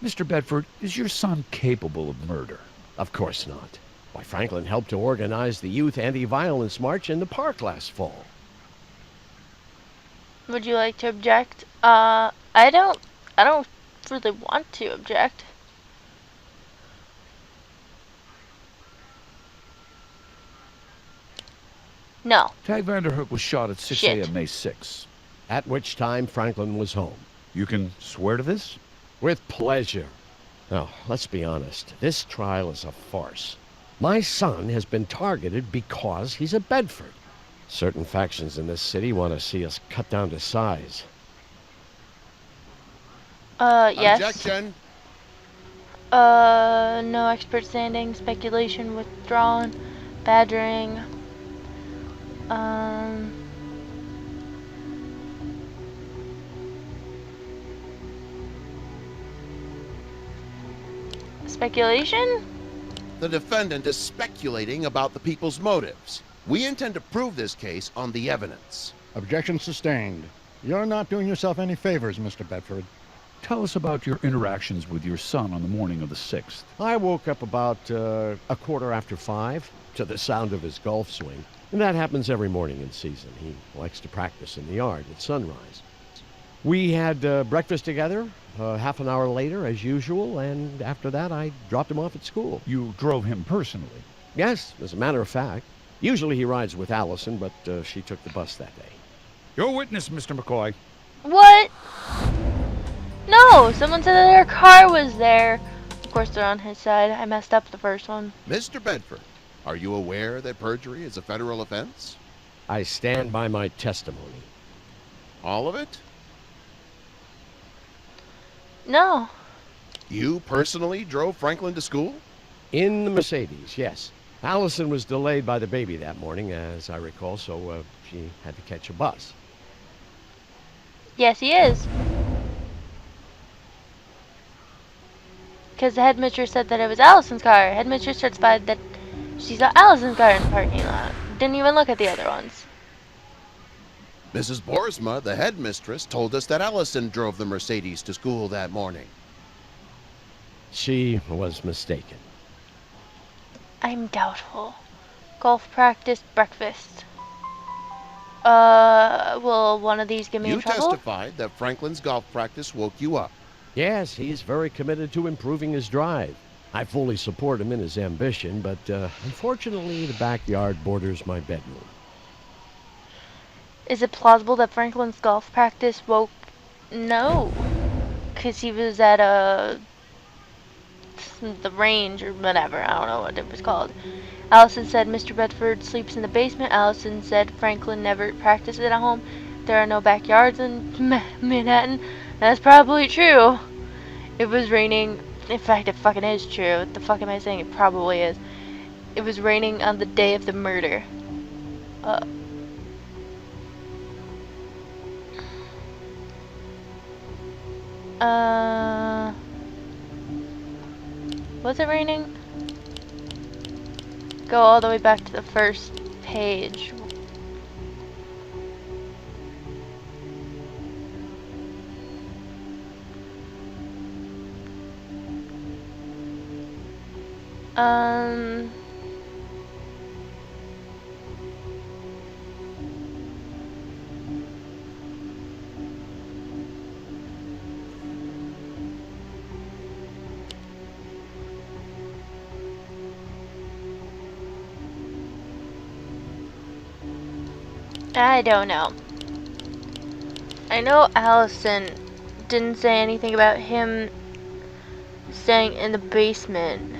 Mr. Bedford, is your son capable of murder? Of course not. Why, Franklin helped to organize the Youth Anti-Violence March in the park last fall. Would you like to object? I don't really want to object. No. Tag Vanderhook was shot at 6 Shit. a.m. May 6th. At which time Franklin was home. You can swear to this? With pleasure. Now, let's be honest. This trial is a farce. My son has been targeted because he's a Bedford. Certain factions in this city want to see us cut down to size. Yes. Objection. No expert standing, speculation withdrawn, badgering. Speculation? The defendant is speculating about the people's motives. We intend to prove this case on the evidence. Objection sustained. You're not doing yourself any favors, Mr. Bedford. Tell us about your interactions with your son on the morning of the 6th. I woke up about a 5:15 to the sound of his golf swing. And that happens every morning in season. He likes to practice in the yard at sunrise. We had breakfast together half an hour later, as usual, and after that I dropped him off at school. You drove him personally? Yes, as a matter of fact. Usually he rides with Allison, but she took the bus that day. Your witness, Mr. McCoy. What? No, someone said that their car was there. Of course they're on his side. I messed up the first one. Mr. Bedford, are you aware that perjury is a federal offense? I stand by my testimony. All of it? No. You personally drove Franklin to school? In the Mercedes, yes. Allison was delayed by the baby that morning, as I recall, so she had to catch a bus. Yes, he is. Because the headmistress said that it was Allison's car. Headmistress certified that she saw Allison's car in the parking lot. Didn't even look at the other ones. Mrs. Boersma, the headmistress, told us that Allison drove the Mercedes to school that morning. She was mistaken. I'm doubtful. Golf practice, breakfast. Will one of these get me in You trouble? testified that Franklin's golf practice woke you up. Yes, he's very committed to improving his drive. I fully support him in his ambition, but unfortunately the backyard borders my bedroom. Is it plausible that Franklin's golf practice woke... No. Because he was at the range or whatever. I don't know what it was called. Allison said Mr. Bedford sleeps in the basement. Allison said Franklin never practices at home. There are no backyards in Manhattan. That's probably true. It was raining. In fact, it fucking is true. What the fuck am I saying? It probably is. It was raining on the day of the murder. Was it raining? Go all the way back to the first page. I don't know. I know Allison didn't say anything about him staying in the basement.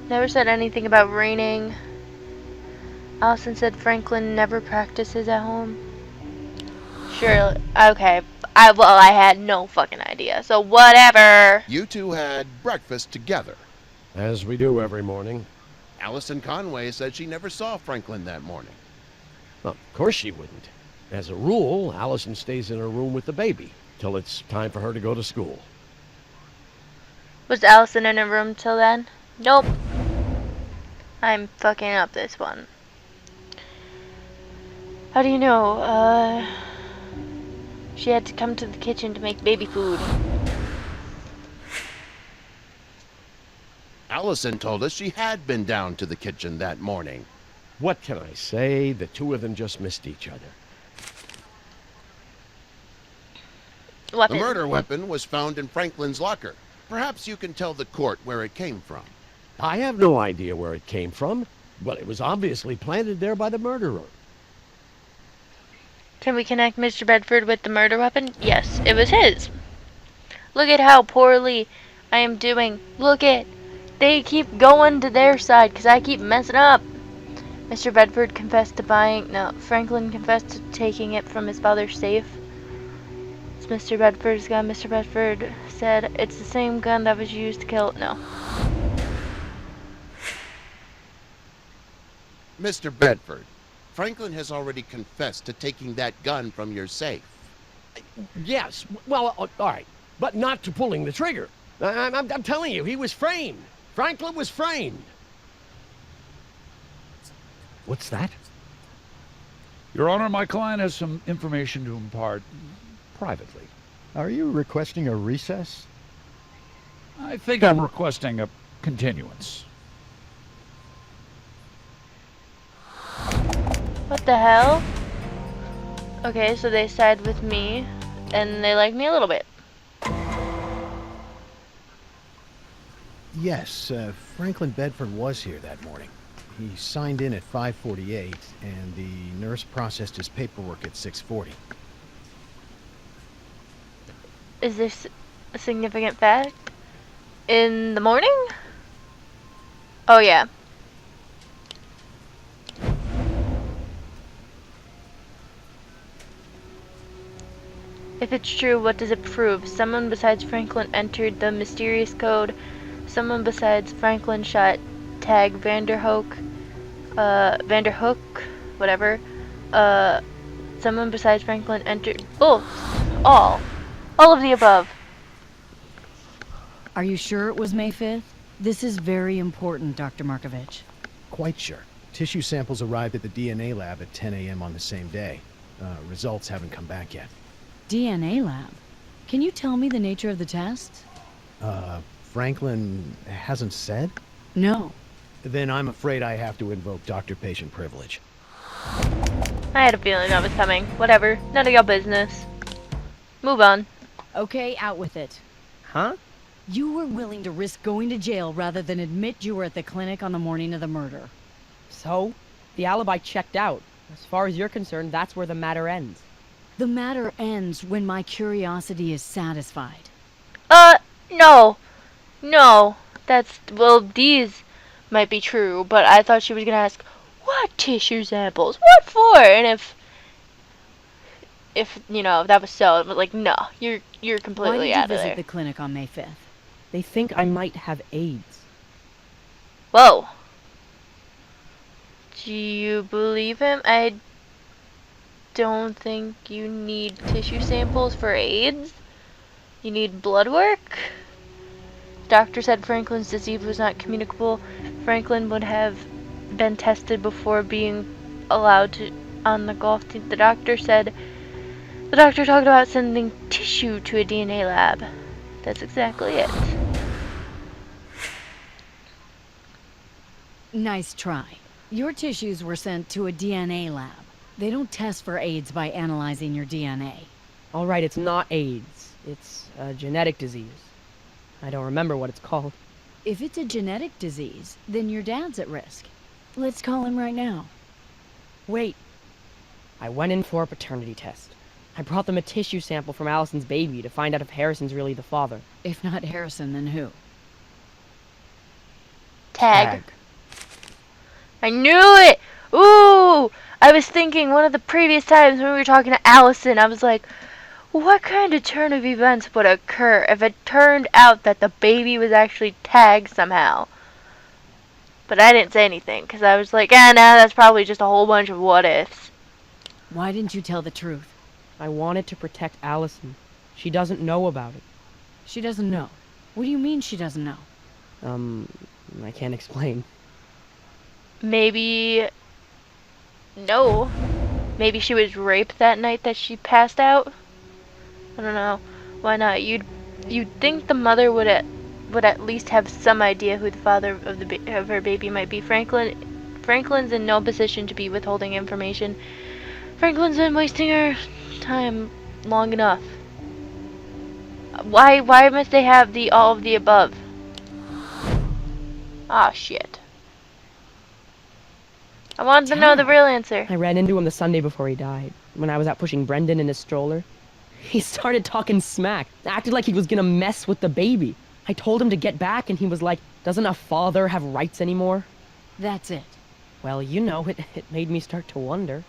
Never said anything about raining. Allison said Franklin never practices at home. Sure, okay. I had no fucking idea, so whatever. You two had breakfast together. As we do every morning. Allison Conway said she never saw Franklin that morning. Well, of course she wouldn't. As a rule, Allison stays in her room with the baby till it's time for her to go to school. Was Allison in her room till then? Nope. I'm fucking up this one. How do you know? She had to come to the kitchen to make baby food. Allison told us she had been down to the kitchen that morning. What can I say? The two of them just missed each other. The Weapon. murder weapon was found in Franklin's locker. Perhaps you can tell the court where it came from. I have no idea where it came from. Well, it was obviously planted there by the murderer. Can we connect Mr. Bedford with the murder weapon? Yes, it was his. Look at how poorly I am doing. Look at. They keep going to their side because I keep messing up. Mr. Bedford confessed to Franklin confessed to taking it from his father's safe. It's Mr. Bedford's gun. Mr. Bedford said it's the same gun that was used to kill. No. Mr. Bedford, Franklin has already confessed to taking that gun from your safe. Yes, well, all right, but not to pulling the trigger. I'm telling you, he was framed. Franklin was framed. What's that? Your Honor, my client has some information to impart privately. Are you requesting a recess? I think I'm requesting a continuance. What the hell? Okay, so they side with me, and they like me a little bit. Yes, Franklin Bedford was here that morning. He signed in at 5:48, and the nurse processed his paperwork at 6:40. Is this a significant fact? In the morning? Oh, yeah. If it's true, what does it prove? Someone besides Franklin entered the mysterious code. Someone besides Franklin shot Tag Vanderhook, whatever. Someone besides Franklin entered both. All of the above. Are you sure it was May 5th? This is very important, Dr. Markovich. Quite sure. Tissue samples arrived at the DNA lab at 10 a.m. on the same day. Results haven't come back yet. DNA lab? Can you tell me the nature of the tests? Franklin hasn't said? No. Then I'm afraid I have to invoke doctor-patient privilege. I had a feeling that was coming. Whatever. None of your business. Move on. Okay, out with it. Huh? You were willing to risk going to jail rather than admit you were at the clinic on the morning of the murder. So? The alibi checked out. As far as you're concerned, that's where the matter ends. The matter ends when my curiosity is satisfied. No. No. Well, these might be true, but I thought she was gonna ask, what tissue samples? What for? And if that was so, but like, no, you're completely Why out did you of visit there. the clinic on May 5th? They think I might have AIDS. Whoa. Do you believe him? I don't think you need tissue samples for AIDS. You need blood work. Doctor said Franklin's disease was not communicable. Franklin would have been tested before being allowed to on the golf team. The doctor talked about sending tissue to a DNA lab. That's exactly it. Nice try. Your tissues were sent to a DNA lab. They don't test for AIDS by analyzing your DNA. All right, it's not AIDS. It's a genetic disease. I don't remember what it's called. If it's a genetic disease, then your dad's at risk. Let's call him right now. Wait. I went in for a paternity test. I brought them a tissue sample from Allison's baby to find out if Harrison's really the father. If not Harrison, then who? Tag. I knew it! Ooh! I was thinking one of the previous times when we were talking to Allison, I was like, what kind of turn of events would occur if it turned out that the baby was actually tagged somehow? But I didn't say anything, because I was like, nah, that's probably just a whole bunch of what-ifs. Why didn't you tell the truth? I wanted to protect Allison. She doesn't know about it. She doesn't know. What do you mean she doesn't know? I can't explain. Maybe... No. Maybe she was raped that night that she passed out? I don't know. Why not? You'd think the mother would at least have some idea who the father of her baby might be. Franklin's in no position to be withholding information. Franklin's been wasting her time long enough. Why must they have the all of the above? Ah, shit. I wanted to know the real answer. I ran into him the Sunday before he died, when I was out pushing Brendan in his stroller. He started talking smack, acted like he was gonna mess with the baby. I told him to get back, and he was like, doesn't a father have rights anymore? That's it. Well, you know, it made me start to wonder.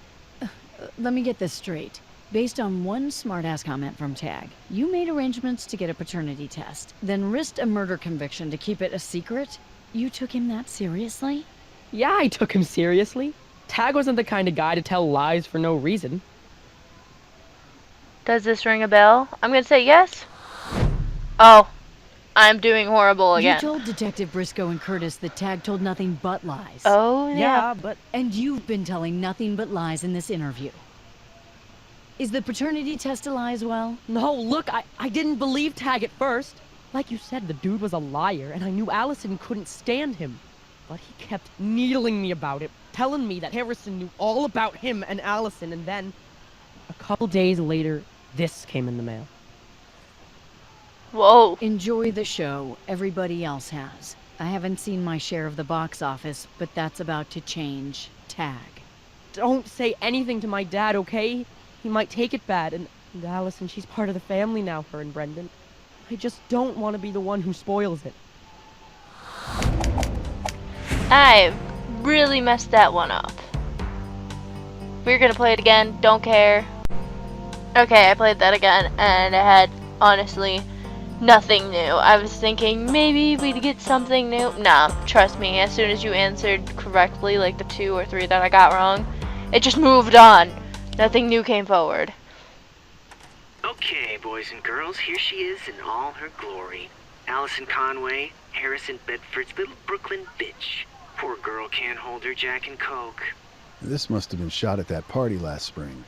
Let me get this straight. Based on one smartass comment from Tag, you made arrangements to get a paternity test, then risked a murder conviction to keep it a secret? You took him that seriously? Yeah, I took him seriously. Tag wasn't the kind of guy to tell lies for no reason. Does this ring a bell? I'm gonna say yes. Oh, I'm doing horrible again. You told Detective Briscoe and Curtis that Tag told nothing but lies. Oh, yeah. but... And you've been telling nothing but lies in this interview. Is the paternity test a lie as well? No, look, I didn't believe Tag at first. Like you said, the dude was a liar, and I knew Allison couldn't stand him. But he kept needling me about it, telling me that Harrison knew all about him and Allison, and then... A couple days later, this came in the mail. Whoa. Enjoy the show. Everybody else has. I haven't seen my share of the box office, but that's about to change. Tag. Don't say anything to my dad, okay? He might take it bad, and Allison, she's part of the family now, her and Brendan. I just don't want to be the one who spoils it. I really messed that one up. We're gonna play it again. Don't care. Okay, I played that again, and I had, honestly, nothing new. I was thinking maybe we'd get something new. Nah, trust me, as soon as you answered correctly, like the 2 or 3 that I got wrong, it just moved on. Nothing new came forward. Okay, boys and girls, here she is in all her glory. Allison Conway, Harrison Bedford's little Brooklyn bitch. Poor girl can't hold her Jack and Coke. This must have been shot at that party last spring.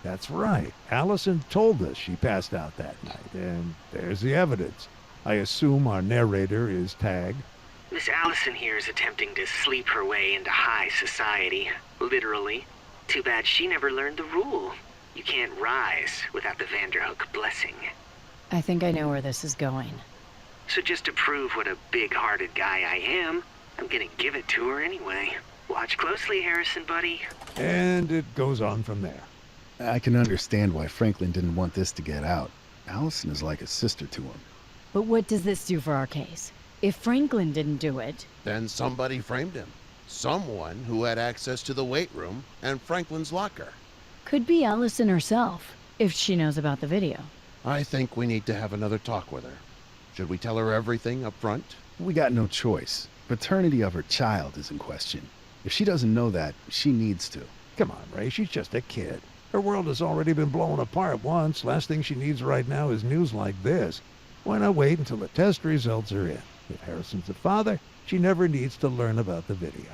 That's right. Allison told us she passed out that night, and there's the evidence. I assume our narrator is Tag. Miss Allison here is attempting to sleep her way into high society, literally. Too bad she never learned the rule. You can't rise without the Vanderhook blessing. I think I know where this is going. So just to prove what a big-hearted guy I am, I'm gonna give it to her anyway. Watch closely, Harrison, buddy. And it goes on from there. I can understand why Franklin didn't want this to get out. Allison is like a sister to him. But what does this do for our case? If Franklin didn't do it... Then somebody framed him. Someone who had access to the weight room and Franklin's locker. Could be Allison herself, if she knows about the video. I think we need to have another talk with her. Should we tell her everything up front? We got no choice. Paternity of her child is in question. If she doesn't know that, she needs to. Come on, Ray, she's just a kid. Her world has already been blown apart once. Last thing she needs right now is news like this. Why not wait until the test results are in? If Harrison's the father, she never needs to learn about the video.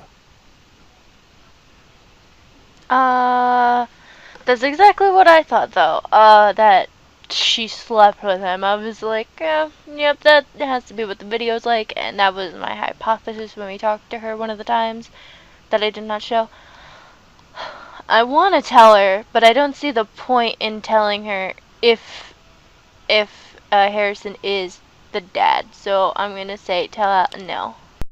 That's exactly what I thought, though. That she slept with him. I was like, yep, that has to be what the video's like, and that was my hypothesis when we talked to her one of the times that I did not show. I want to tell her, but I don't see the point in telling her if Harrison is the dad. So I'm gonna say tell her no.